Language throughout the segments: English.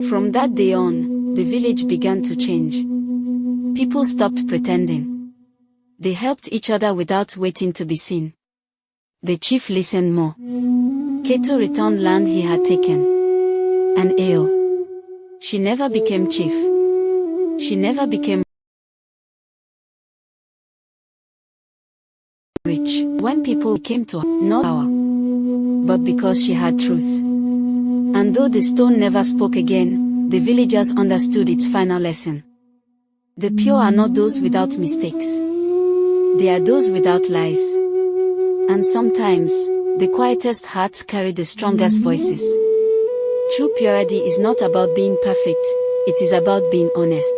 From that day on, the village began to change. People stopped pretending. They helped each other without waiting to be seen. The chief listened more. Keto returned land he had taken. And Eo. She never became chief. She never became rich. When people came to her, no power, but because she had truth. And though the stone never spoke again, the villagers understood its final lesson. The pure are not those without mistakes. They are those without lies. And sometimes, the quietest hearts carry the strongest voices. True purity is not about being perfect, it is about being honest.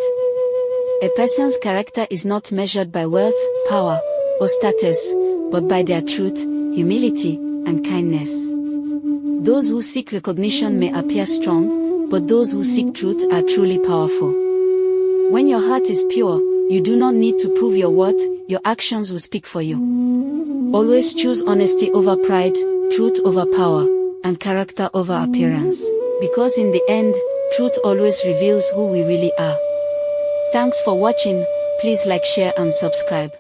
A person's character is not measured by wealth, power, or status, but by their truth, humility, and kindness. Those who seek recognition may appear strong, but those who seek truth are truly powerful. When your heart is pure, you do not need to prove your worth, your actions will speak for you. Always choose honesty over pride, truth over power, and character over appearance. Because in the end, truth always reveals who we really are. Thanks for watching, please like, share and subscribe.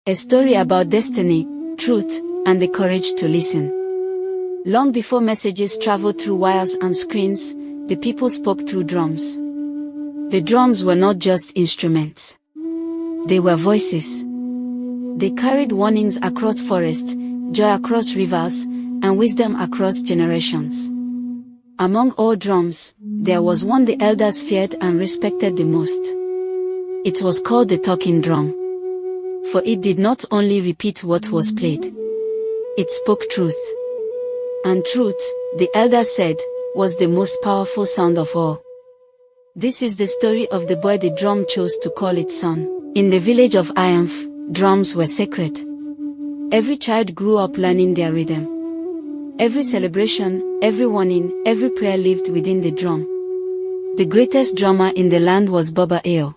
A story about destiny, truth, and the courage to listen. Long before messages traveled through wires and screens, the people spoke through drums. The drums were not just instruments. They were voices. They carried warnings across forests, joy across rivers, and wisdom across generations. Among all drums, there was one the elders feared and respected the most. It was called the talking drum. For it did not only repeat what was played. It spoke truth. And truth, the elders said, was the most powerful sound of all. This is the story of the boy the drum chose to call its son. In the village of Iamf, drums were sacred. Every child grew up learning their rhythm. Every celebration, every warning, every prayer lived within the drum. The greatest drummer in the land was Baba Eo.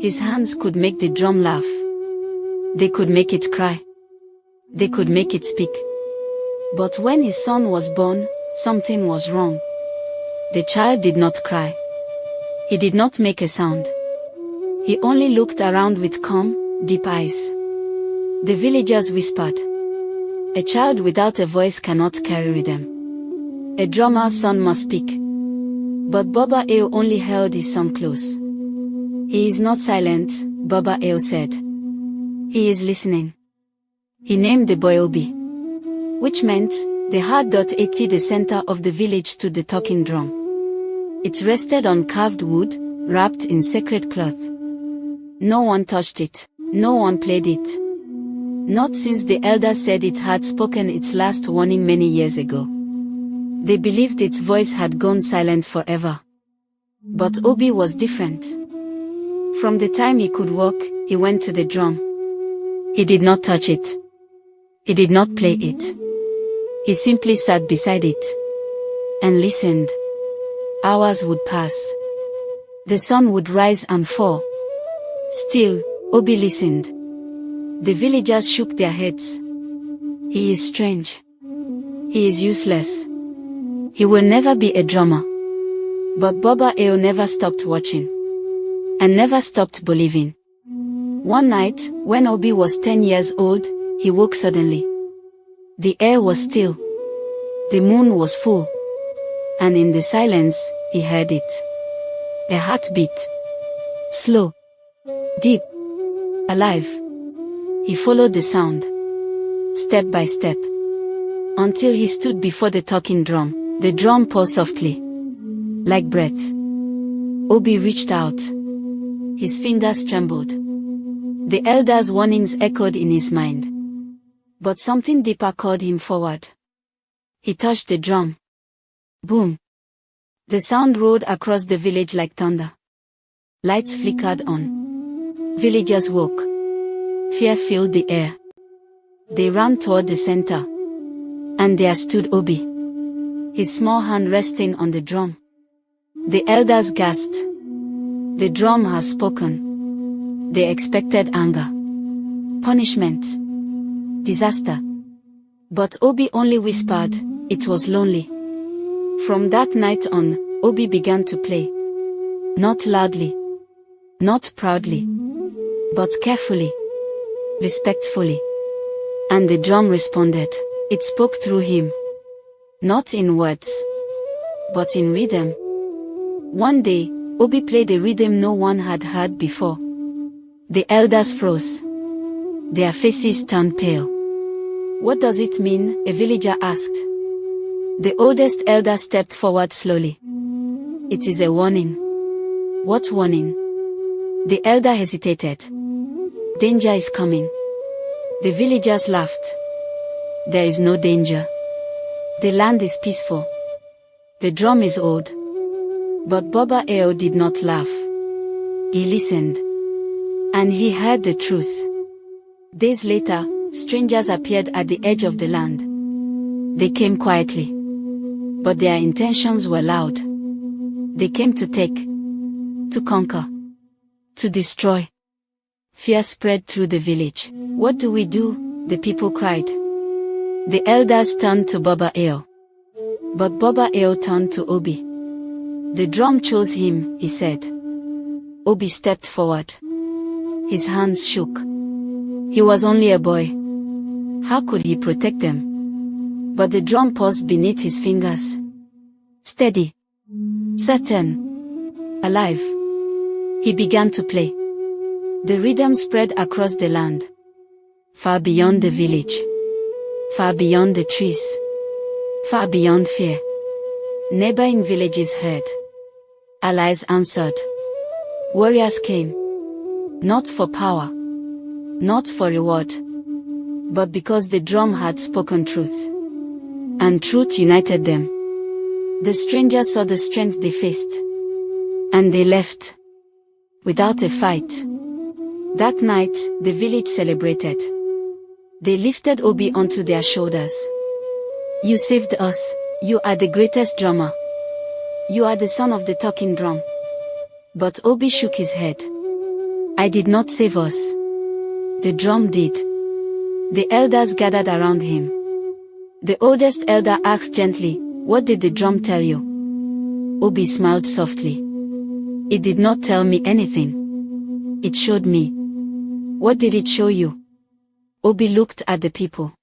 His hands could make the drum laugh. They could make it cry. They could make it speak. But when his son was born, something was wrong. The child did not cry. He did not make a sound. He only looked around with calm, deep eyes. The villagers whispered. A child without a voice cannot carry rhythm. A drummer's son must speak. But Baba Eo only held his son close. He is not silent, Baba Eo said. He is listening. He named the boy Obi. Which meant, the hard at the center of the village stood the talking drum. It rested on carved wood, wrapped in sacred cloth. No one touched it, no one played it. Not since the elders said it had spoken its last warning many years ago. They believed its voice had gone silent forever. But Obi was different. From the time he could walk, he went to the drum. He did not touch it. He did not play it. He simply sat beside it and listened. Hours would pass. The sun would rise and fall. Still, Obi listened. The villagers shook their heads. He is strange. He is useless. He will never be a drummer. But Baba Eo never stopped watching. And never stopped believing. One night, when Obi was 10 years old, he woke suddenly. The air was still. The moon was full. And in the silence, he heard it. A heartbeat. Slow. Deep. Alive. He followed the sound. Step by step. Until he stood before the talking drum. The drum paused softly. Like breath. Obi reached out. His fingers trembled. The elders' warnings echoed in his mind. But something deeper called him forward. He touched the drum. Boom. The sound roared across the village like thunder. Lights flickered on. Villagers woke. Fear filled the air. They ran toward the center. And there stood Obi. His small hand resting on the drum. The elders gasped. The drum has spoken. They expected anger. Punishment. Disaster. But Obi only whispered, it was lonely. From that night on, Obi began to play. Not loudly. Not proudly. But carefully. Respectfully. And the drum responded. It spoke through him. Not in words. But in rhythm. One day, Obi played a rhythm no one had heard before. The elders froze. Their faces turned pale. What does it mean? A villager asked. The oldest elder stepped forward slowly. It is a warning. What warning? The elder hesitated. Danger is coming. The villagers laughed. There is no danger. The land is peaceful. The drum is old. But Baba Eo did not laugh. He listened. And he heard the truth. Days later, strangers appeared at the edge of the land. They came quietly. But their intentions were loud. They came to take. To conquer. To destroy. Fear spread through the village. What do we do? The people cried. The elders turned to Baba Eo. But Baba Eo turned to Obi. The drum chose him, he said. Obi stepped forward. His hands shook. He was only a boy. How could he protect them? But the drum paused beneath his fingers. Steady. Certain. Alive. He began to play. The rhythm spread across the land. Far beyond the village. Far beyond the trees. Far beyond fear. Neighboring villages heard. Allies answered. Warriors came. Not for power. Not for reward. But because the drum had spoken truth. And truth united them. The strangers saw the strength they faced. And they left. Without a fight. That night, the village celebrated. They lifted Obi onto their shoulders. You saved us. You are the greatest drummer. You are the son of the talking drum. But Obi shook his head. I did not save us. The drum did. The elders gathered around him. The oldest elder asked gently, what did the drum tell you? Obi smiled softly. It did not tell me anything. It showed me. What did it show you? Obi looked at the people.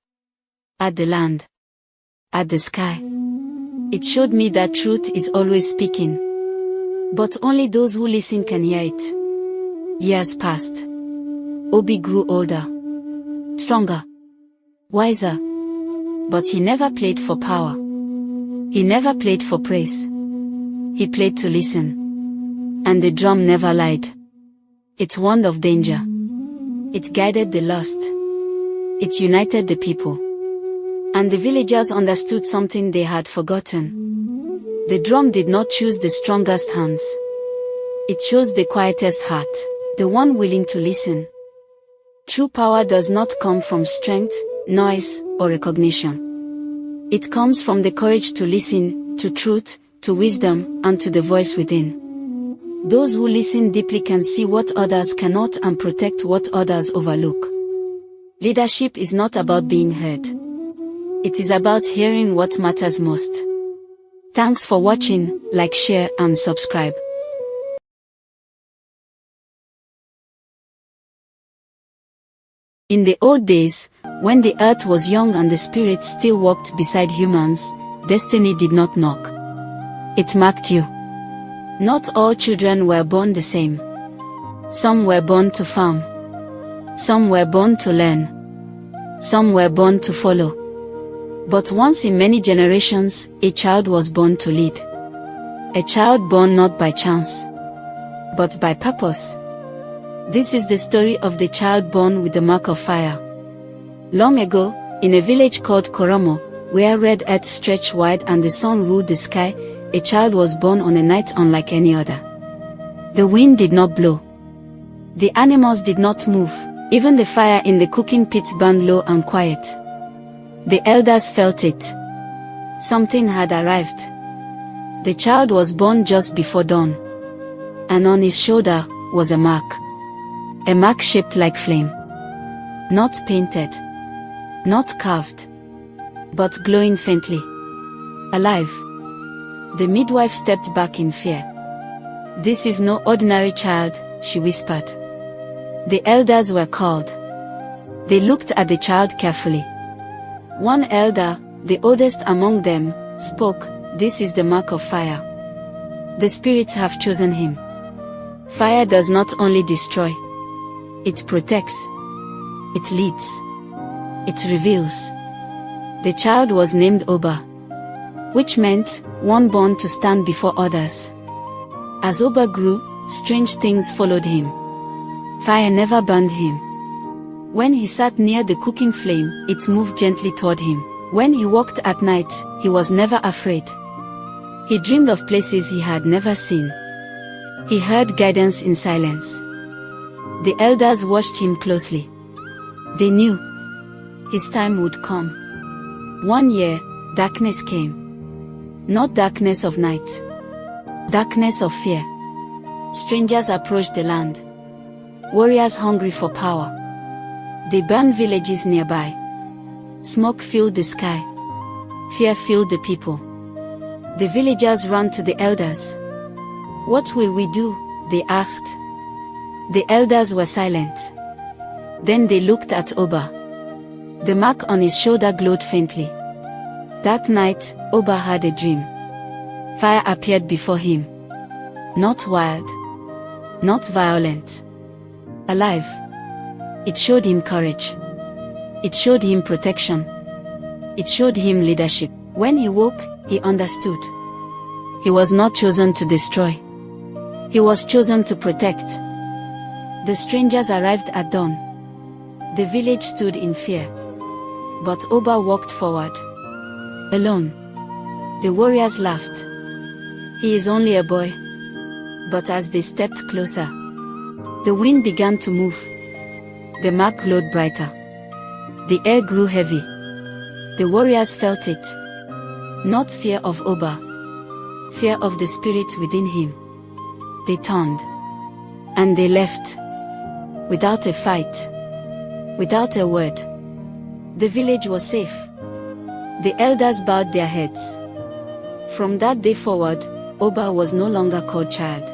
At the land. At the sky. It showed me that truth is always speaking. But only those who listen can hear it. Years passed. Obi grew older. Stronger. Wiser. But he never played for power. He never played for praise. He played to listen. And the drum never lied. It warned of danger. It guided the lost. It united the people. And the villagers understood something they had forgotten. The drum did not choose the strongest hands. It chose the quietest heart, the one willing to listen. True power does not come from strength, noise, or recognition. It comes from the courage to listen, to truth, to wisdom, and to the voice within. Those who listen deeply can see what others cannot and protect what others overlook. Leadership is not about being heard. It is about hearing what matters most. Thanks for watching, like, share, and subscribe. In the old days, when the earth was young and the spirits still walked beside humans, destiny did not knock. It marked you. Not all children were born the same. Some were born to farm. Some were born to learn. Some were born to follow. But once in many generations, a child was born to lead. A child born not by chance, but by purpose. This is the story of the child born with the mark of fire. Long ago, in a village called Koromo, where red earth stretched wide and the sun ruled the sky, a child was born on a night unlike any other. The wind did not blow. The animals did not move, even the fire in the cooking pits burned low and quiet. The elders felt it. Something had arrived. The child was born just before dawn. And on his shoulder was a mark. A mark shaped like flame. Not painted. Not carved. but glowing faintly. Alive. The midwife stepped back in fear. "This is no ordinary child," she whispered. The elders were called. They looked at the child carefully. One elder, the oldest among them, spoke, "This is the mark of fire. The spirits have chosen him." Fire does not only destroy. It protects. It leads. It reveals. The child was named Oba, which meant, one born to stand before others. As Oba grew, strange things followed him. Fire never burned him. When he sat near the cooking flame, it moved gently toward him. When he walked at night, he was never afraid. He dreamed of places he had never seen. He heard guidance in silence. The elders watched him closely. They knew his time would come. One year, darkness came. Not darkness of night. Darkness of fear. Strangers approached the land. Warriors hungry for power. They burned villages nearby. Smoke filled the sky. Fear filled the people. The villagers ran to the elders. "What will we do?" they asked. The elders were silent. Then they looked at Oba. The mark on his shoulder glowed faintly. That night, Oba had a dream. Fire appeared before him. Not wild. Not violent. Alive. It showed him courage. It showed him protection. It showed him leadership. When he woke, he understood. He was not chosen to destroy. He was chosen to protect. The strangers arrived at dawn. The village stood in fear. But Oba walked forward. Alone. The warriors laughed. "He is only a boy." But as they stepped closer, the wind began to move. The mark glowed brighter. The air grew heavy. The warriors felt it. Not fear of Oba. Fear of the spirit within him. They turned. And they left. Without a fight. Without a word. The village was safe. The elders bowed their heads. From that day forward, Oba was no longer called child.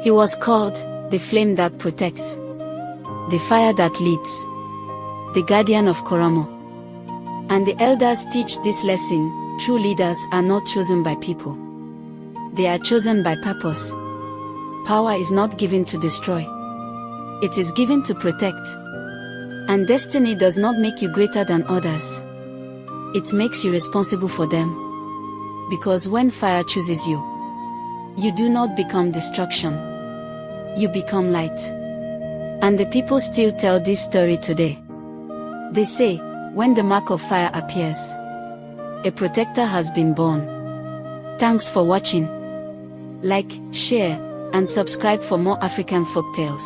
He was called the flame that protects. The fire that leads. The guardian of Koramo. And the elders teach this lesson: true leaders are not chosen by people. They are chosen by purpose. Power is not given to destroy. It is given to protect. And destiny does not make you greater than others. It makes you responsible for them. Because when fire chooses you, you do not become destruction. You become light. And the people still tell this story today. They say, when the mark of fire appears, a protector has been born. Thanks for watching. Like, share, and subscribe for more African folktales.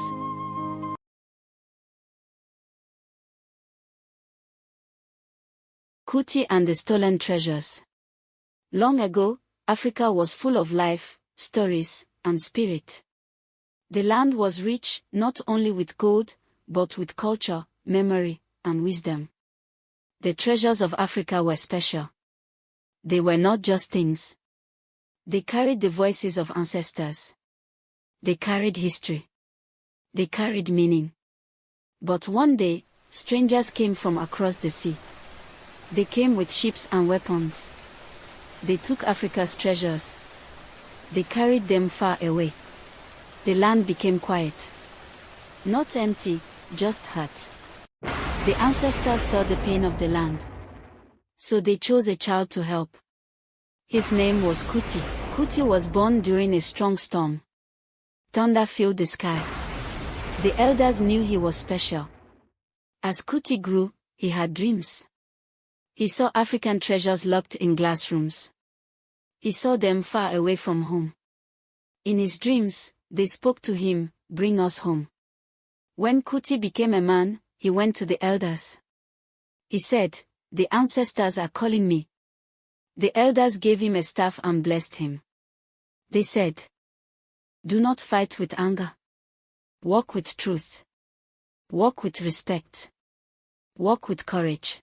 Kuti and the Stolen Treasures. Long ago, Africa was full of life, stories, and spirit. The land was rich, not only with gold, but with culture, memory, and wisdom. The treasures of Africa were special. They were not just things. They carried the voices of ancestors. They carried history. They carried meaning. But one day, strangers came from across the sea. They came with ships and weapons. They took Africa's treasures. They carried them far away. The land became quiet. Not empty, just hurt. The ancestors saw the pain of the land. So they chose a child to help. His name was Kuti. Kuti was born during a strong storm. Thunder filled the sky. The elders knew he was special. As Kuti grew, he had dreams. He saw African treasures locked in glass rooms. He saw them far away from home. In his dreams, they spoke to him, "Bring us home." When Kuti became a man, he went to the elders. He said, "The ancestors are calling me." The elders gave him a staff and blessed him. They said, "Do not fight with anger. Walk with truth. Walk with respect. Walk with courage.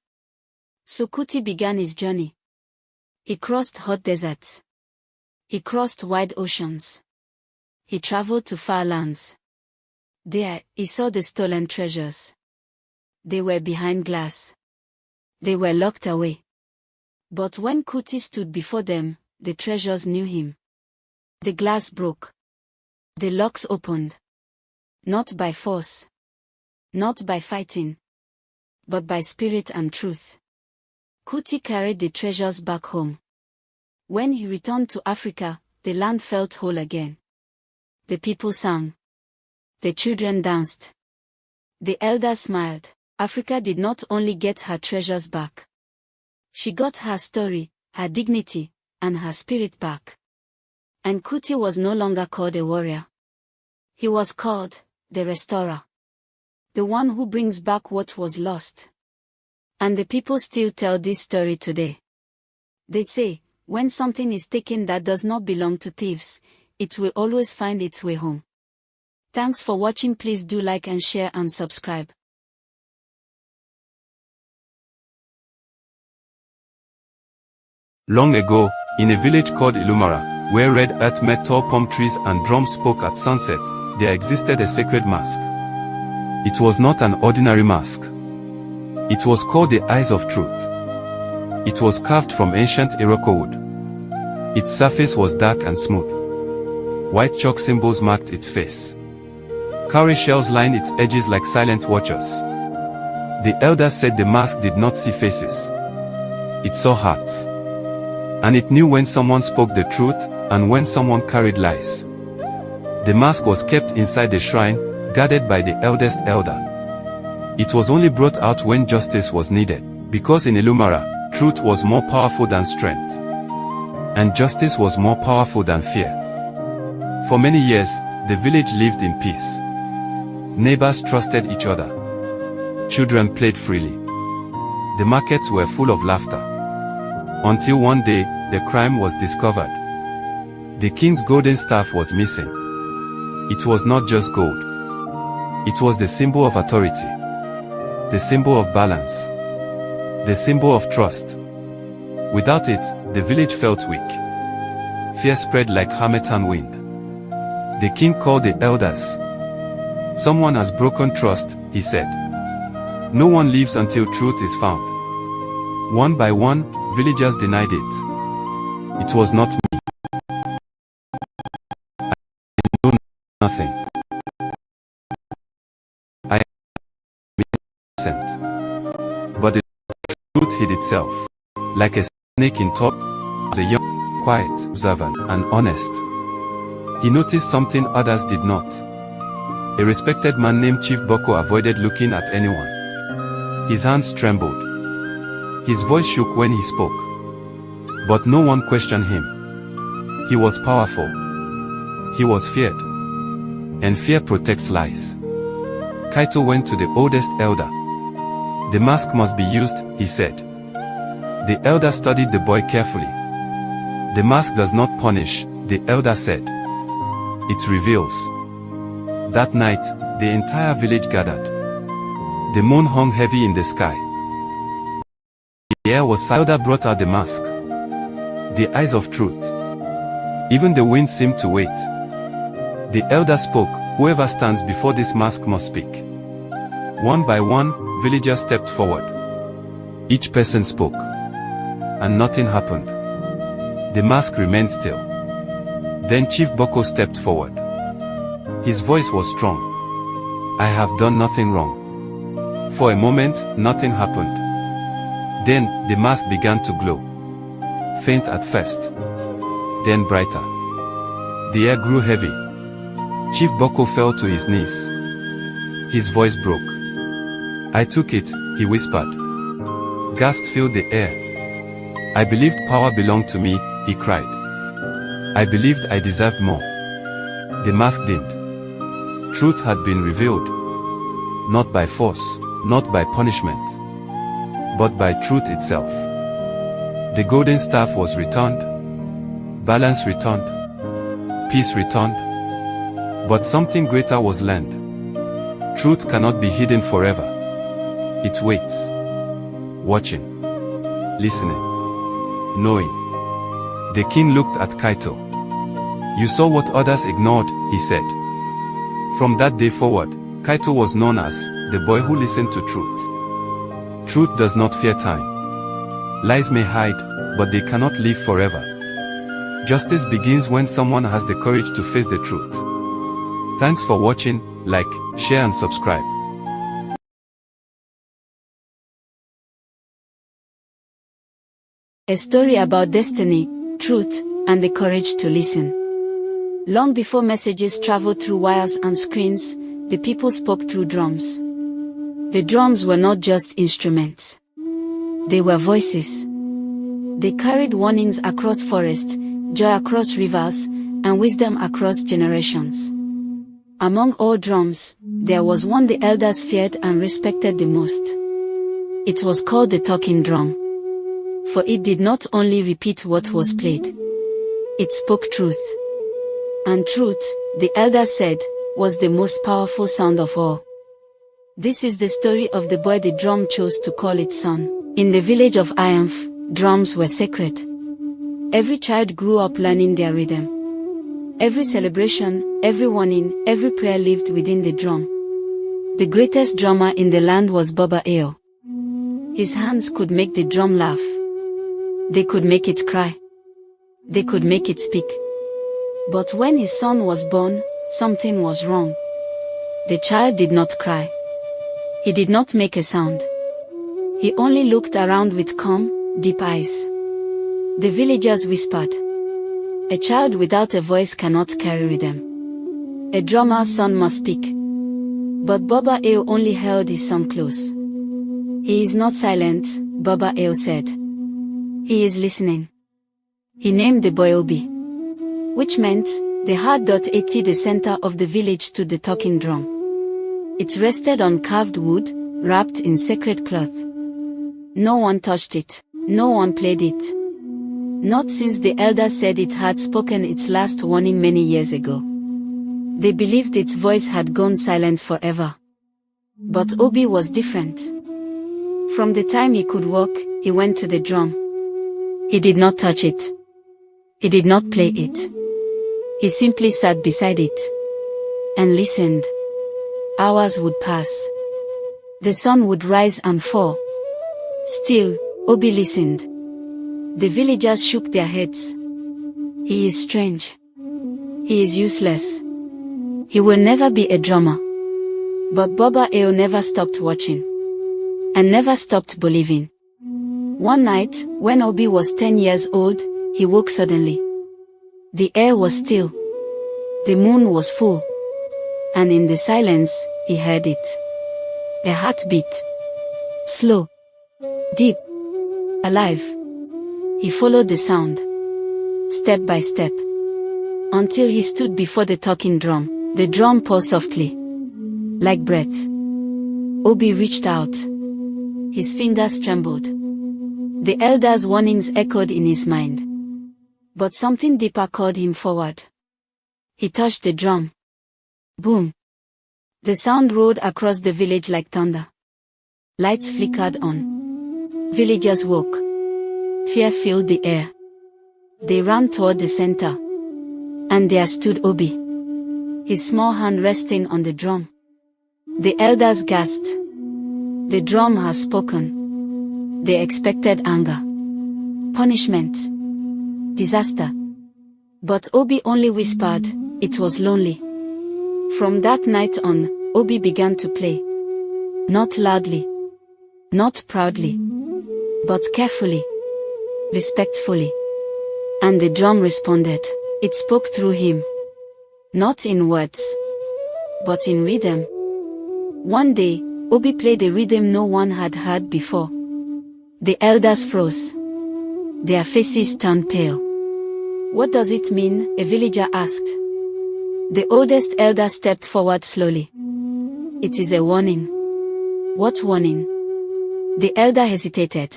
So Kuti began his journey. He crossed hot deserts. He crossed wide oceans. He traveled to far lands. There, he saw the stolen treasures. They were behind glass. They were locked away. But when Kuti stood before them, the treasures knew him. The glass broke. The locks opened. Not by force. Not by fighting. But by spirit and truth. Kuti carried the treasures back home. When he returned to Africa, the land felt whole again. The people sang. The children danced. The elders smiled. Africa did not only get her treasures back. She got her story, her dignity, and her spirit back. And Kuti was no longer called a warrior. He was called the restorer. The one who brings back what was lost. And the people still tell this story today. They say, when something is taken that does not belong to thieves, it will always find its way home. Thanks for watching. Please do like and share and subscribe. Long ago, in a village called Ilumara, where red earth met tall palm trees and drums spoke at sunset, there existed a sacred mask. It was not an ordinary mask. It was called the Eyes of Truth. It was carved from ancient Iroko wood. Its surface was dark and smooth. White chalk symbols marked its face. Cowrie shells lined its edges like silent watchers. The elders said the mask did not see faces. It saw hearts. And it knew when someone spoke the truth, and when someone carried lies. The mask was kept inside the shrine, guarded by the eldest elder. It was only brought out when justice was needed, because in Ilumara, truth was more powerful than strength. And justice was more powerful than fear. For many years, the village lived in peace. Neighbors trusted each other. Children played freely. The markets were full of laughter. Until one day, the crime was discovered. The king's golden staff was missing. It was not just gold. It was the symbol of authority. The symbol of balance. The symbol of trust. Without it, the village felt weak. Fear spread like harmattan wind. The king called the elders. Someone has broken trust, he said. No one leaves until truth is found. One by one, villagers denied it. It was not me. I know nothing. I am innocent. But the truth hid itself. Like a snake in top, was a young, quiet, observant, and honest. He noticed something others did not. A respected man named Chief Boko avoided looking at anyone. His hands trembled. His voice shook when he spoke. But no one questioned him. He was powerful. He was feared. And fear protects lies. Kaito went to the oldest elder. The mask must be used, he said. The elder studied the boy carefully. The mask does not punish, the elder said. It reveals. That night, the entire village gathered. The moon hung heavy in the sky. The air was silent. The elder brought out the mask. The eyes of truth. Even the wind seemed to wait. The elder spoke, whoever stands before this mask must speak. One by one, villagers stepped forward. Each person spoke. And nothing happened. The mask remained still. Then Chief Boko stepped forward. His voice was strong. I have done nothing wrong. For a moment, nothing happened. Then, the mask began to glow. Faint at first. Then brighter. The air grew heavy. Chief Boko fell to his knees. His voice broke. I took it, he whispered. Gasps filled the air. I believed power belonged to me, he cried. I believed I deserved more. The mask dimmed. Truth had been revealed. Not by force, not by punishment, but by truth itself. The golden staff was returned. Balance returned. Peace returned. But something greater was learned. Truth cannot be hidden forever. It waits. Watching. listening, knowing. The king looked at Kaito. You saw what others ignored, he said. From that day forward, Kaito was known as the boy who listened to truth. Truth does not fear time. Lies may hide, but they cannot live forever. Justice begins when someone has the courage to face the truth. Thanks for watching. Like, share and subscribe. A story about destiny, truth, and the courage to listen. Long before messages traveled through wires and screens, the people spoke through drums. The drums were not just instruments. They were voices. They carried warnings across forests, joy across rivers, and wisdom across generations. Among all drums, there was one the elders feared and respected the most. It was called the talking drum. For it did not only repeat what was played. It spoke truth. And truth, the elders said, was the most powerful sound of all. This is the story of the boy the drum chose to call its son. In the village of Iamf, drums were sacred. Every child grew up learning their rhythm. Every celebration, every warning, every prayer lived within the drum. The greatest drummer in the land was Baba Eo. His hands could make the drum laugh. They could make it cry. They could make it speak. But when his son was born, something was wrong. The child did not cry. He did not make a sound. He only looked around with calm, deep eyes. The villagers whispered, "A child without a voice cannot carry rhythm. A drummer's son must speak." But Baba Eo only held his son close. "He is not silent," Baba Eo said. "He is listening." He named the boy Obi, which meant, the heart. At the center of the village stood the talking drum. It rested on carved wood, wrapped in sacred cloth. No one touched it, no one played it. Not since the elders said it had spoken its last warning many years ago. They believed its voice had gone silent forever. But Obi was different. From the time he could walk, he went to the drum. He did not touch it. He did not play it. He simply sat beside it and listened. Hours would pass. The sun would rise and fall. Still, Obi listened. The villagers shook their heads. "He is strange. He is useless. He will never be a drummer." But Baba Eo never stopped watching. And never stopped believing. One night, when Obi was 10 years old, he woke suddenly. The air was still. The moon was full. And in the silence, he heard it. A heartbeat. Slow. Deep. Alive. He followed the sound. Step by step. Until he stood before the talking drum. The drum paused softly. Like breath. Obi reached out. His fingers trembled. The elders' warnings echoed in his mind. But something deeper called him forward. He touched the drum. Boom. The sound roared across the village like thunder. Lights flickered on. Villagers woke. Fear filled the air. They ran toward the center. And there stood Obi. His small hand resting on the drum. The elders gasped. The drum has spoken. They expected anger, punishment, disaster. But Obi only whispered, it was lonely. From that night on, Obi began to play. Not loudly, not proudly, but carefully, respectfully. And the drum responded. It spoke through him. Not in words, but in rhythm. One day, Obi played a rhythm no one had heard before. The elders froze. Their faces turned pale. "What does it mean?" a villager asked. The oldest elder stepped forward slowly. "It is a warning." "What warning?" The elder hesitated.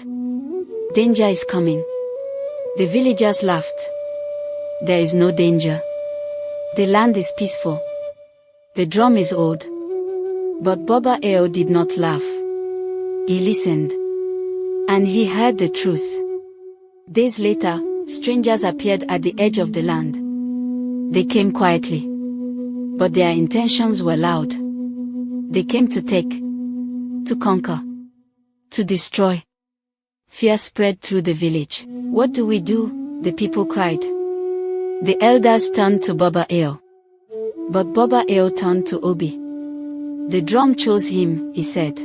"Danger is coming." The villagers laughed. "There is no danger. The land is peaceful. The drum is old." But Baba Eo did not laugh. He listened. And he heard the truth. Days later, strangers appeared at the edge of the land. They came quietly, but their intentions were loud. They came to take, to conquer, to destroy. Fear spread through the village. "What do we do?" the people cried. The elders turned to Baba Eo. But Baba Eo turned to Obi. "The drum chose him," he said.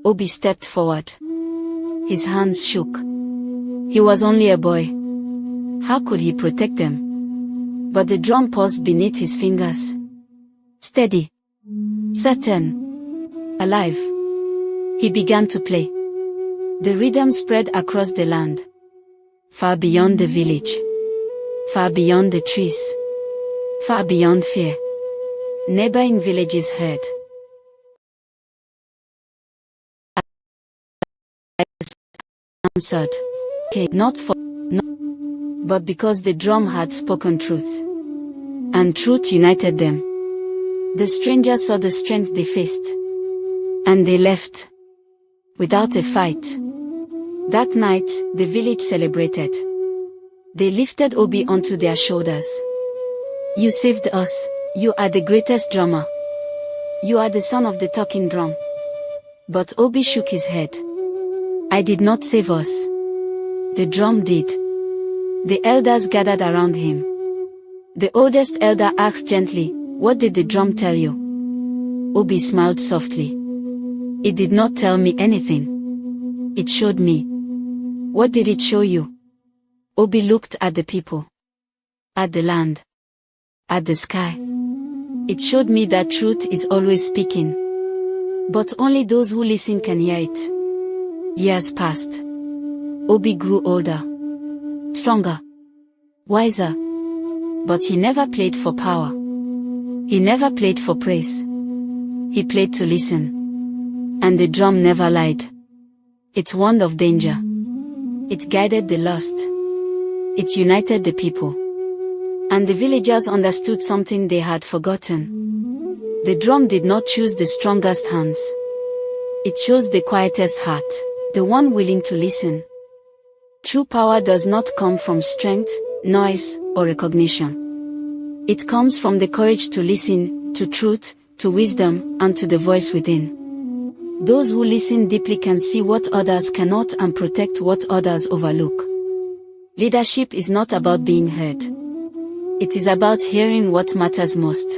Obi stepped forward. His hands shook. He was only a boy. How could he protect them? But the drum paused beneath his fingers. Steady. Certain. Alive. He began to play. The rhythm spread across the land. Far beyond the village. Far beyond the trees. Far beyond fear. Neighboring villages heard. Answered. Not for no, but because the drum had spoken truth. And truth united them. The strangers saw the strength they faced. And they left. Without a fight. That night, the village celebrated. They lifted Obi onto their shoulders. "You saved us. You are the greatest drummer. You are the son of the talking drum." But Obi shook his head. "I did not save us. The drum did." The elders gathered around him. The oldest elder asked gently, "What did the drum tell you?" Obi smiled softly. "It did not tell me anything. It showed me." "What did it show you?" Obi looked at the people. At the land. At the sky. "It showed me that truth is always speaking. But only those who listen can hear it." Years passed. Obi grew older. Stronger. Wiser. But he never played for power. He never played for praise. He played to listen. And the drum never lied. It warned of danger. It guided the lost. It united the people. And the villagers understood something they had forgotten. The drum did not choose the strongest hands. It chose the quietest heart, the one willing to listen. True power does not come from strength, noise, or recognition. It comes from the courage to listen, to truth, to wisdom, and to the voice within. Those who listen deeply can see what others cannot and protect what others overlook. Leadership is not about being heard. It is about hearing what matters most.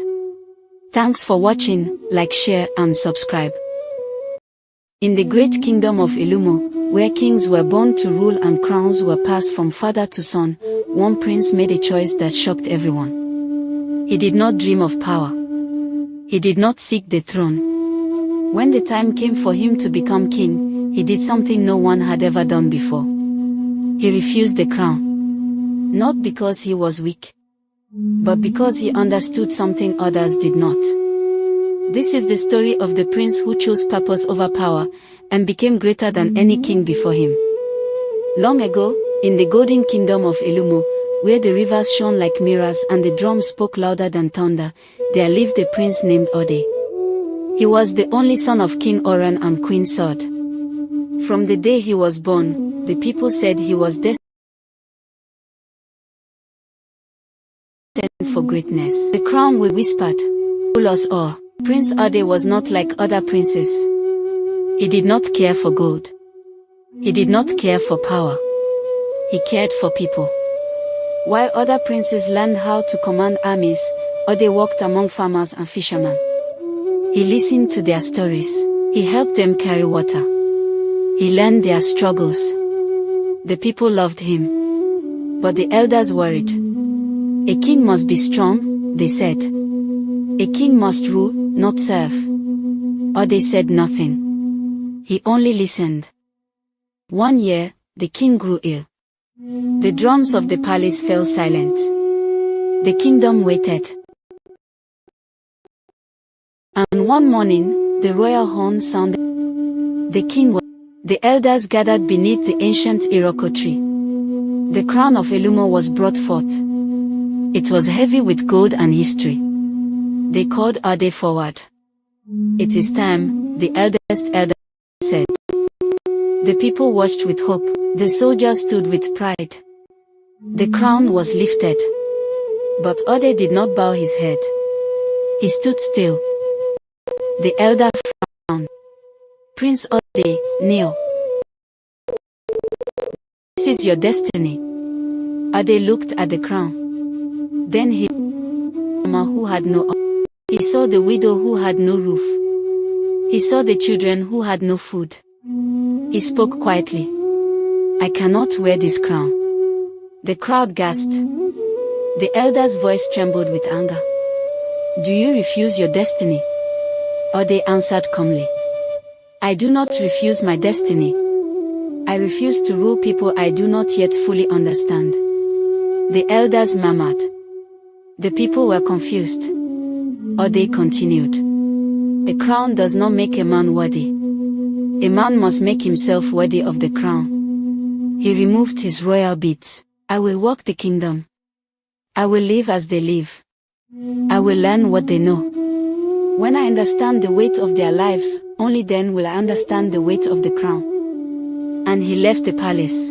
Thanks for watching, like, share, and subscribe. In the great kingdom of Ilumo, where kings were born to rule and crowns were passed from father to son, one prince made a choice that shocked everyone. He did not dream of power. He did not seek the throne. When the time came for him to become king, he did something no one had ever done before. He refused the crown. Not because he was weak, but because he understood something others did not. This is the story of the prince who chose purpose over power, and became greater than any king before him. Long ago, in the golden kingdom of Ilumo, where the rivers shone like mirrors and the drums spoke louder than thunder, there lived a prince named Ode. He was the only son of King Oran and Queen Sod. From the day he was born, the people said he was destined for greatness. The crown, we whispered, rule us all. Prince Ode was not like other princes. He did not care for gold. He did not care for power. He cared for people. While other princes learned how to command armies, Ode walked among farmers and fishermen. He listened to their stories. He helped them carry water. He learned their struggles. The people loved him. But the elders worried. A king must be strong, they said. A king must rule, not serve. Ode said nothing. He only listened. One year, the king grew ill. The drums of the palace fell silent. The kingdom waited. And one morning, the royal horn sounded. The elders gathered beneath the ancient Iroko tree. The crown of Ilumo was brought forth. It was heavy with gold and history. They called Ode forward. It is time, the eldest elder said. The people watched with hope. The soldiers stood with pride. The crown was lifted. But Ode did not bow his head. He stood still. The elder frowned. Prince Ode, kneel. This is your destiny. Ode looked at the crown. Then he saw the farmer who had no oil. He saw the widow who had no roof. He saw the children who had no food. He spoke quietly. I cannot wear this crown. The crowd gasped. The elder's voice trembled with anger. Do you refuse your destiny? Ode answered calmly. I do not refuse my destiny. I refuse to rule people I do not yet fully understand. The elders murmured. The people were confused. Ode continued. A crown does not make a man worthy. A man must make himself worthy of the crown. He removed his royal beads. I will walk the kingdom. I will live as they live. I will learn what they know. When I understand the weight of their lives, only then will I understand the weight of the crown. And he left the palace.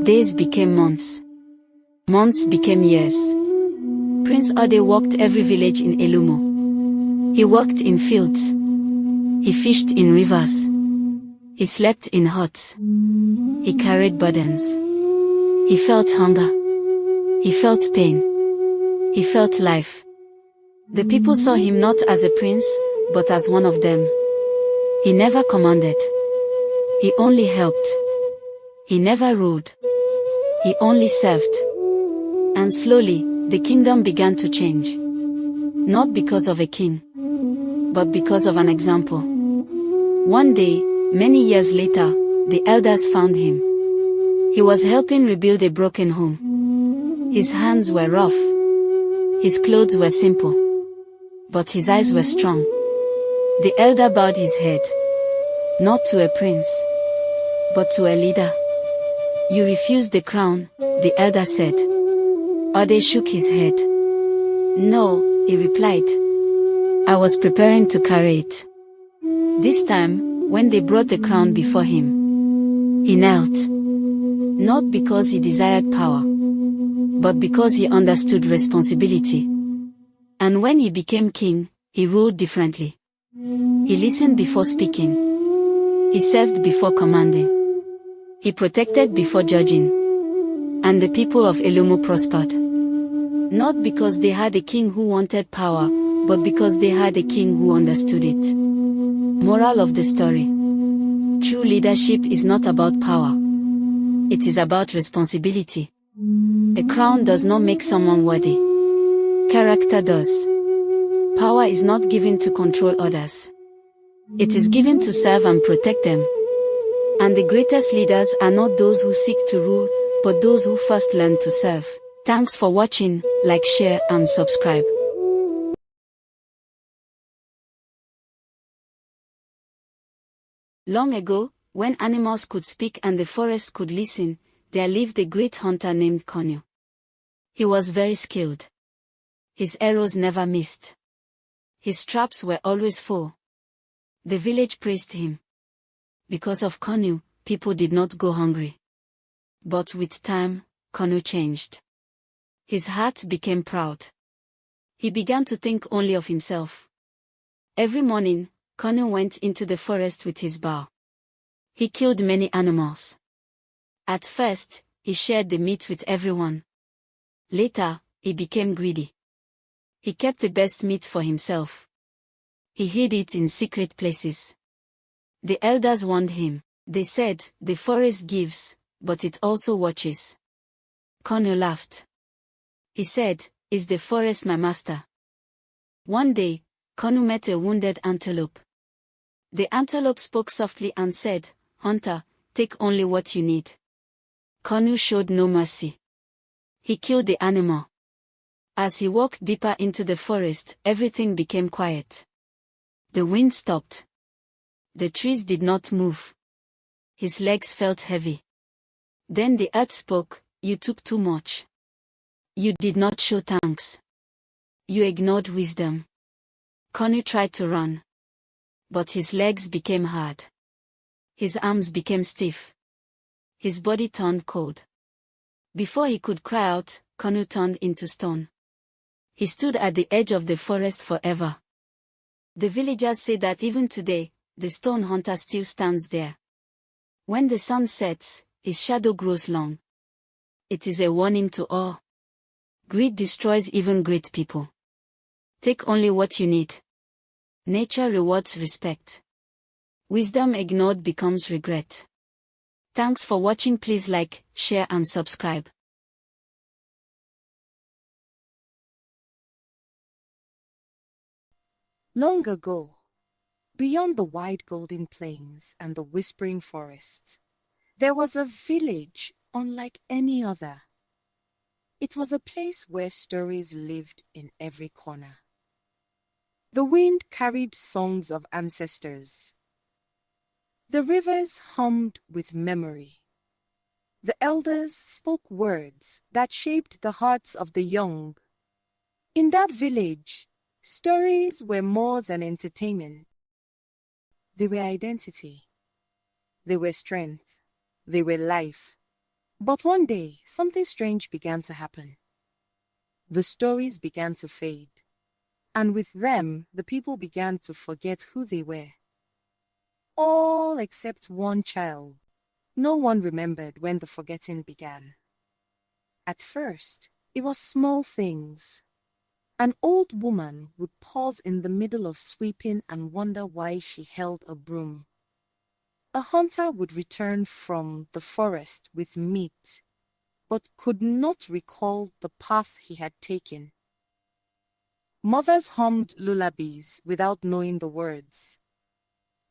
Days became months. Months became years. Prince Ode walked every village in Elumo. He walked in fields. He fished in rivers. He slept in huts. He carried burdens. He felt hunger. He felt pain. He felt life. The people saw him not as a prince, but as one of them. He never commanded. He only helped. He never ruled. He only served. And slowly, the kingdom began to change. Not because of a king, but because of an example. One day, many years later, the elders found him. He was helping rebuild a broken home. His hands were rough. His clothes were simple. But his eyes were strong. The elder bowed his head. Not to a prince, but to a leader. You refused the crown, the elder said. Ode shook his head. No, he replied. I was preparing to carry it. This time, when they brought the crown before him, he knelt. Not because he desired power, but because he understood responsibility. And when he became king, he ruled differently. He listened before speaking. He served before commanding. He protected before judging. And the people of Elumo prospered. Not because they had a king who wanted power, but because they had a king who understood it. Moral of the story. True leadership is not about power. It is about responsibility. A crown does not make someone worthy. Character does. Power is not given to control others. It is given to serve and protect them. And the greatest leaders are not those who seek to rule, but those who first learn to serve. Thanks for watching, like, share and subscribe. Long ago, when animals could speak and the forest could listen, there lived a great hunter named Konyo. He was very skilled. His arrows never missed. His traps were always full. The village praised him. Because of Konyo, people did not go hungry. But with time, Konyo changed. His heart became proud. He began to think only of himself. Every morning, Konyo went into the forest with his bow. He killed many animals. At first, he shared the meat with everyone. Later, he became greedy. He kept the best meat for himself. He hid it in secret places. The elders warned him. They said, the forest gives, but it also watches. Konyo laughed. He said, is the forest my master? One day, Konyo met a wounded antelope. The antelope spoke softly and said, Hunter, take only what you need. Konyo showed no mercy. He killed the animal. As he walked deeper into the forest, everything became quiet. The wind stopped. The trees did not move. His legs felt heavy. Then the earth spoke, you took too much. You did not show thanks. You ignored wisdom. Konyo tried to run. But his legs became hard. His arms became stiff. His body turned cold. Before he could cry out, Konu turned into stone. He stood at the edge of the forest forever. The villagers say that even today, the stone hunter still stands there. When the sun sets, his shadow grows long. It is a warning to all. Greed destroys even great people. Take only what you need. Nature rewards respect. Wisdom ignored becomes regret. Thanks for watching. Please like, share and subscribe. Long ago, beyond the wide golden plains and the whispering forest, there was a village unlike any other. It was a place where stories lived in every corner. The wind carried songs of ancestors. The rivers hummed with memory. The elders spoke words that shaped the hearts of the young. In that village, stories were more than entertainment. They were identity. They were strength. They were life. But one day, something strange began to happen. The stories began to fade. And with them, the people began to forget who they were. All except one child. No one remembered when the forgetting began. At first, it was small things. An old woman would pause in the middle of sweeping and wonder why she held a broom. A hunter would return from the forest with meat, but could not recall the path he had taken. Mothers hummed lullabies without knowing the words.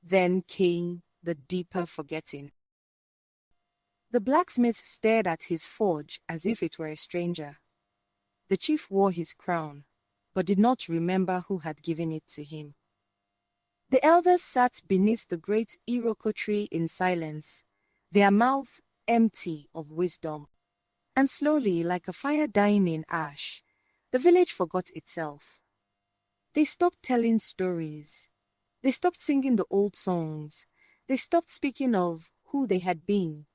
Then came the deeper forgetting. The blacksmith stared at his forge as if it were a stranger. The chief wore his crown, but did not remember who had given it to him. The elders sat beneath the great iroko tree in silence, their mouths empty of wisdom. And slowly, like a fire dying in ash, the village forgot itself. They stopped telling stories. They stopped singing the old songs. They stopped speaking of who they had been.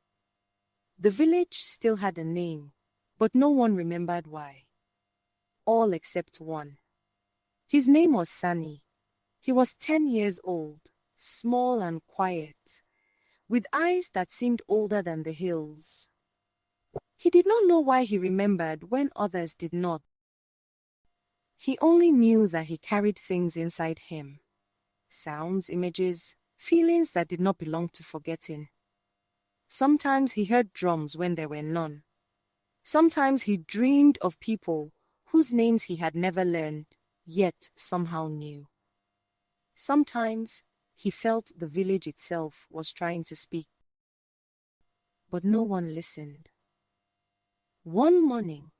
The village still had a name, but no one remembered why. All except one. His name was Sani. He was 10 years old, small and quiet, with eyes that seemed older than the hills. He did not know why he remembered when others did not. He only knew that he carried things inside him. Sounds, images, feelings that did not belong to forgetting. Sometimes he heard drums when there were none. Sometimes he dreamed of people whose names he had never learned, yet somehow knew. Sometimes he felt the village itself was trying to speak, but no one listened. One morning,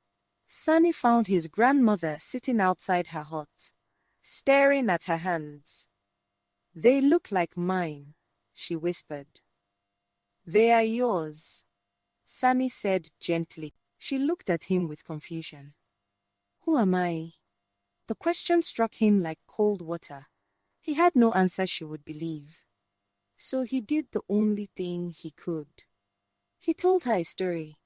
Sani found his grandmother sitting outside her hut, staring at her hands. "They look like mine," she whispered. "They are yours," Sani said gently. She looked at him with confusion. "Who am I?" The question struck him like cold water. He had no answer she would believe. So he did the only thing he could. He told her a story.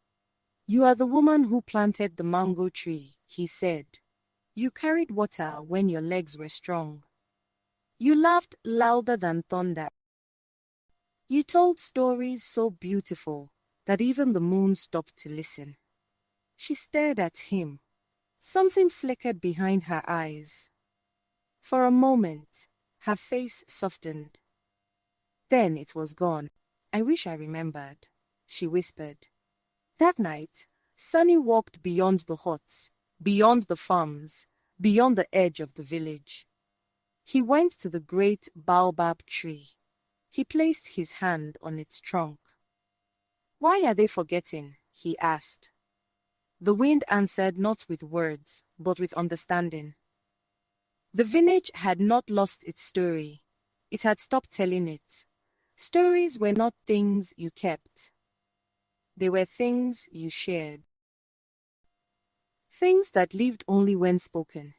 "You are the woman who planted the mango tree," he said. "You carried water when your legs were strong. You laughed louder than thunder. You told stories so beautiful that even the moon stopped to listen." She stared at him. Something flickered behind her eyes. For a moment, her face softened. Then it was gone. "I wish I remembered," she whispered. That night, Sunny walked beyond the huts, beyond the farms, beyond the edge of the village. He went to the great baobab tree. He placed his hand on its trunk. "Why are they forgetting?" he asked. The wind answered not with words, but with understanding. The village had not lost its story. It had stopped telling it. Stories were not things you kept. They were things you shared. Things that lived only when spoken.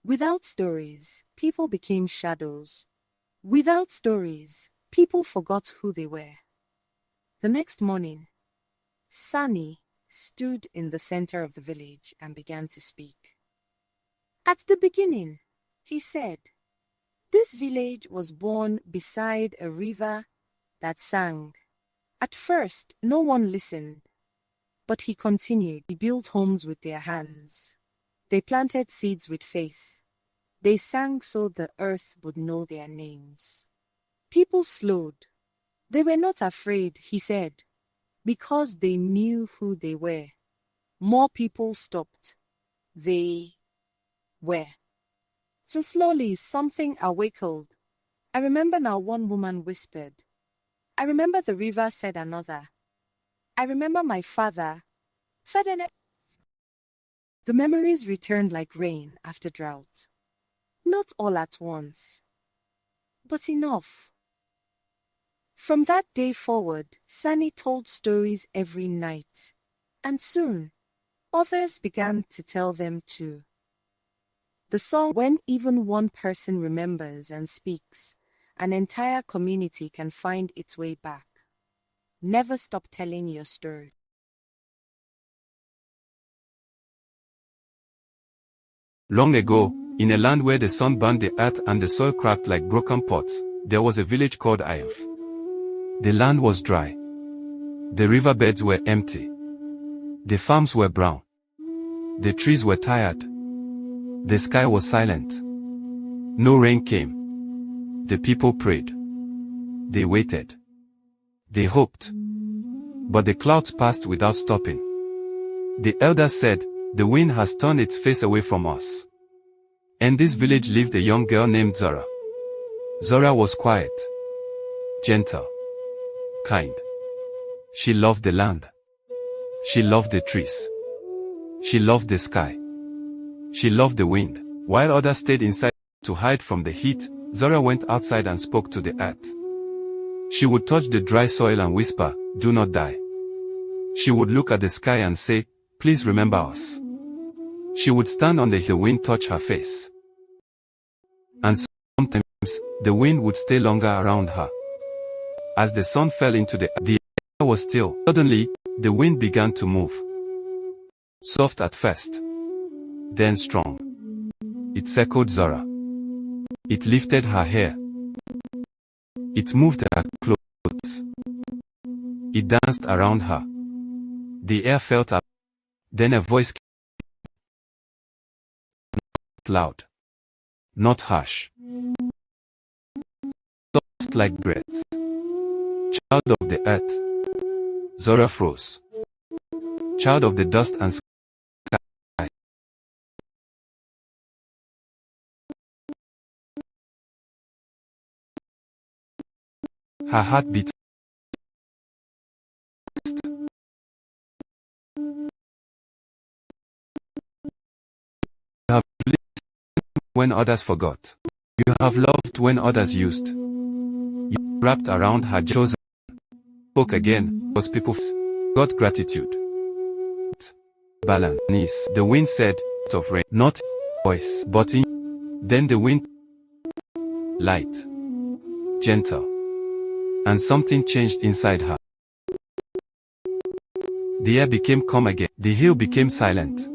Without stories, people became shadows. Without stories, People forgot who they were. The next morning, Sunny stood in the center of the village and began to speak. At the beginning, he said, this village was born beside a river that sang. At first, no one listened, but he continued. They built homes with their hands. They planted seeds with faith. They sang so the earth would know their names. People slowed. They were not afraid, he said, because they knew who they were. More people stopped. They were. So slowly something awakened. I remember now, one woman whispered. I remember the river, said another. I remember my father. The memories returned like rain after drought. Not all at once, but enough. From that day forward, Sunny told stories every night, and soon others began to tell them too. The song, when even one person remembers and speaks, an entire community can find its way back. Never stop telling your story. Long ago, in a land where the sun burned the earth and the soil cracked like broken pots, there was a village called Ayaf. The land was dry. The riverbeds were empty. The farms were brown. The trees were tired. The sky was silent. No rain came. The people prayed. They waited. They hoped. But the clouds passed without stopping. The elders said, the wind has turned its face away from us. In this village lived a young girl named Zora. Zora was quiet, gentle, kind. She loved the land. She loved the trees. She loved the sky. She loved the wind. While others stayed inside to hide from the heat, Zora went outside and spoke to the earth. She would touch the dry soil and whisper, do not die. She would look at the sky and say, please remember us. She would stand on the hill, wind touch her face. And sometimes, the wind would stay longer around her. As the sun fell into the air was still. Suddenly, the wind began to move. Soft at first, then strong. It circled Zora. It lifted her hair. It moved her clothes. It danced around her. The air felt up. Then a voice came. Not loud. Not harsh. Soft like breath. Child of the earth. Zora froze. Child of the dust and sky. Her heart beat. You have listened when others forgot. You have loved when others used. You wrapped around her chosen. Spoke again, was people got gratitude. Balance. The wind said, of rain, not voice, but in. Then the wind, light, gentle, and something changed inside her. The air became calm again. The hill became silent.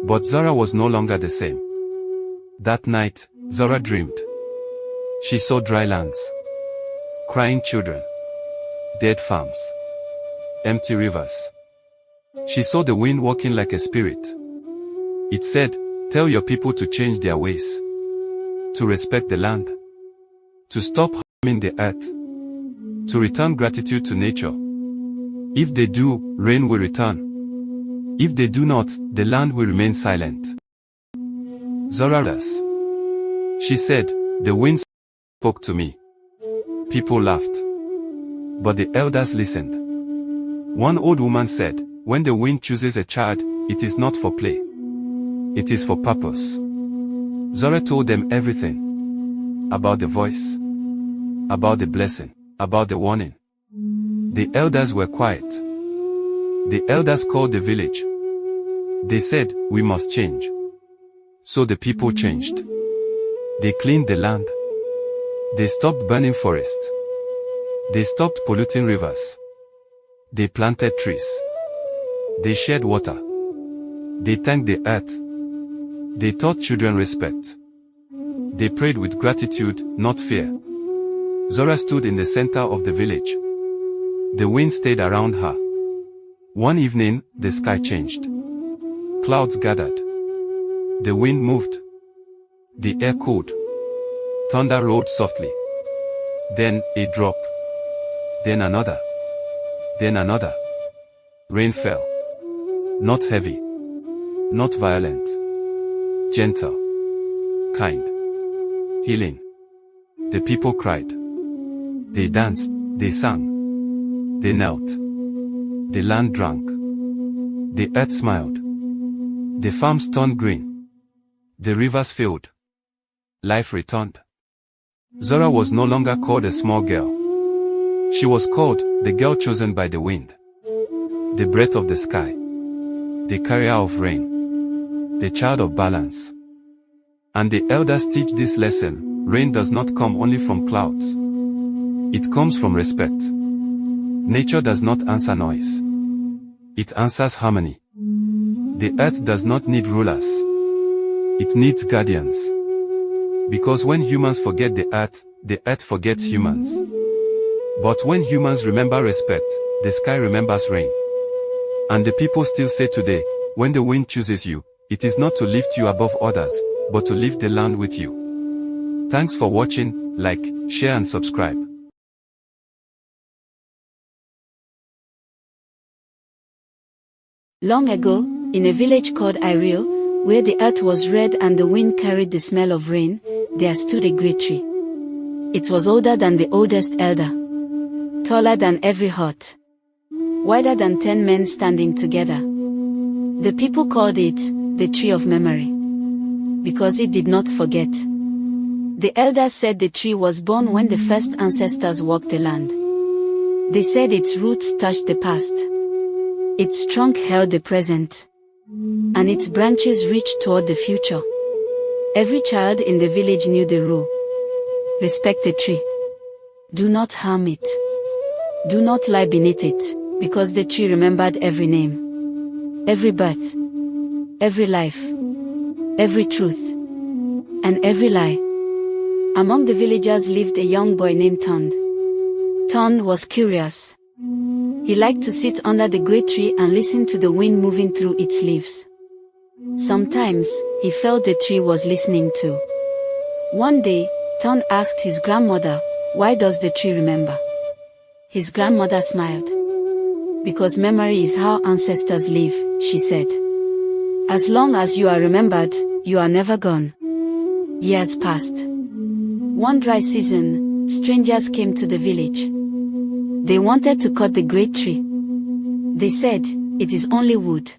But Zora was no longer the same. That night, Zora dreamed. She saw dry lands, crying children, dead farms, empty rivers. She saw the wind walking like a spirit. It said, tell your people to change their ways, to respect the land, to stop harming the earth, to return gratitude to nature. If they do, rain will return. If they do not, the land will remain silent. Zora does. She said, the wind spoke to me. People laughed. But the elders listened. One old woman said, when the wind chooses a child, it is not for play. It is for purpose. Zora told them everything. About the voice. About the blessing. About the warning. The elders were quiet. The elders called the village. They said, we must change. So the people changed. They cleaned the land. They stopped burning forests. They stopped polluting rivers. They planted trees. They shared water. They thanked the earth. They taught children respect. They prayed with gratitude, not fear. Zora stood in the center of the village. The wind stayed around her. One evening, the sky changed. Clouds gathered. The wind moved. The air cooled. Thunder rolled softly. Then, a drop. Then another. Then another. Rain fell. Not heavy. Not violent. Gentle. Kind. Healing. The people cried. They danced. They sang. They knelt. The land drank. The earth smiled. The farms turned green. The rivers filled. Life returned. Zora was no longer called a small girl. She was called the girl chosen by the wind. The breath of the sky. The carrier of rain. The child of balance. And the elders teach this lesson: rain does not come only from clouds. It comes from respect. Nature does not answer noise. It answers harmony. The earth does not need rulers. It needs guardians. Because when humans forget the earth forgets humans. But when humans remember respect, the sky remembers rain. And the people still say today, when the wind chooses you, it is not to lift you above others, but to lift the land with you. Thanks for watching. Like, share and subscribe. Long ago, in a village called Irio, where the earth was red and the wind carried the smell of rain, there stood a great tree. It was older than the oldest elder, taller than every hut, wider than 10 men standing together. The people called it the Tree of Memory, because it did not forget. The elders said the tree was born when the first ancestors walked the land. They said its roots touched the past, its trunk held the present, and its branches reached toward the future. Every child in the village knew the rule. Respect the tree. Do not harm it. Do not lie beneath it, because the tree remembered every name, every birth, every life, every truth, and every lie. Among the villagers lived a young boy named Tond. Tond was curious. He liked to sit under the great tree and listen to the wind moving through its leaves. Sometimes, he felt the tree was listening too. One day, Tond asked his grandmother, "Why does the tree remember?" His grandmother smiled. "Because memory is how ancestors live," she said. "As long as you are remembered, you are never gone." Years passed. One dry season, strangers came to the village. They wanted to cut the great tree. They said, "It is only wood."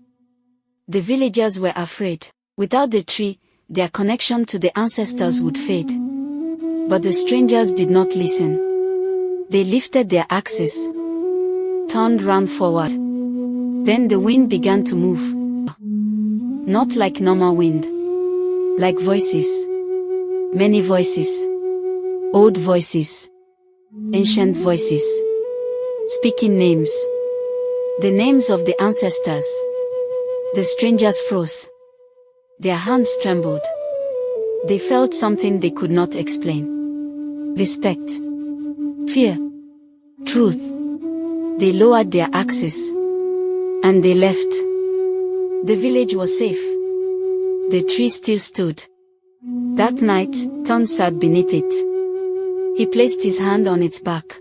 The villagers were afraid. Without the tree, their connection to the ancestors would fade. But the strangers did not listen. They lifted their axes. Tond ran forward. Then the wind began to move. Not like normal wind. Like voices. Many voices. Old voices. Ancient voices. Speaking names. The names of the ancestors. The strangers froze. Their hands trembled. They felt something they could not explain. Respect. Fear. Truth. They lowered their axes. And they left. The village was safe. The tree still stood. That night, Tond sat beneath it. He placed his hand on its bark.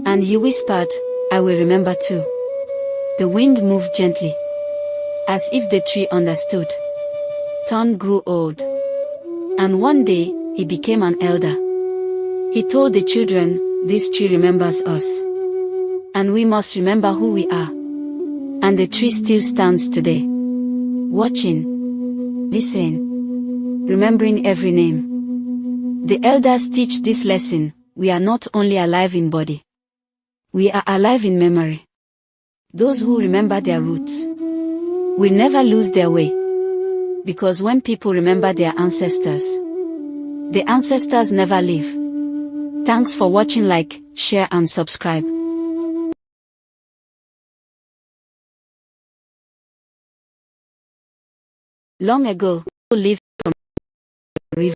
And he whispered, "I will remember too." The wind moved gently, as if the tree understood. Tond grew old. And one day, he became an elder. He told the children, "This tree remembers us. And we must remember who we are." And the tree still stands today. Watching. Listening. Remembering every name. The elders teach this lesson: we are not only alive in body. We are alive in memory. Those who remember their roots will never lose their way. Because when people remember their ancestors, the ancestors never leave. Thanks for watching. Like, share and subscribe. Long ago, people lived from the river.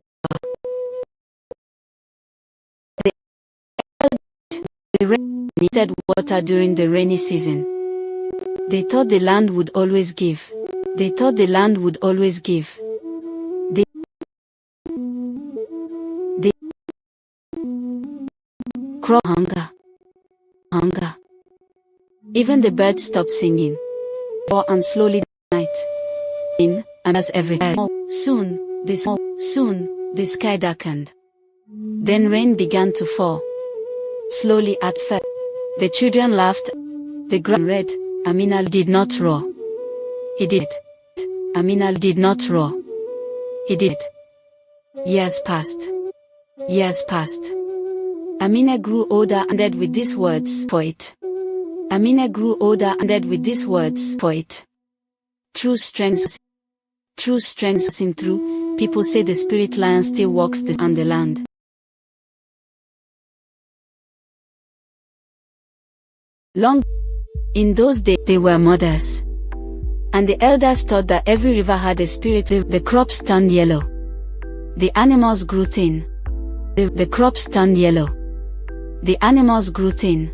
The rain needed water during the rainy season. They thought the land would always give. They thought the land would always give. They crop hunger. Even the birds stopped singing. And slowly night in, and as every time, soon the sky darkened. Then rain began to fall. Slowly at first. The children laughed. The ground read. Amina did not roar. He did. Amina did not roar. He did. Years passed. Amina grew older and ended with these words for it. Amina grew older and ended with these words for it. True strength seen through. People say the spirit lion still walks on the land. Long in those days, they were mothers. And the elders thought that every river had a spirit. The crops turned yellow. The animals grew thin. The crops turned yellow. The animals grew thin.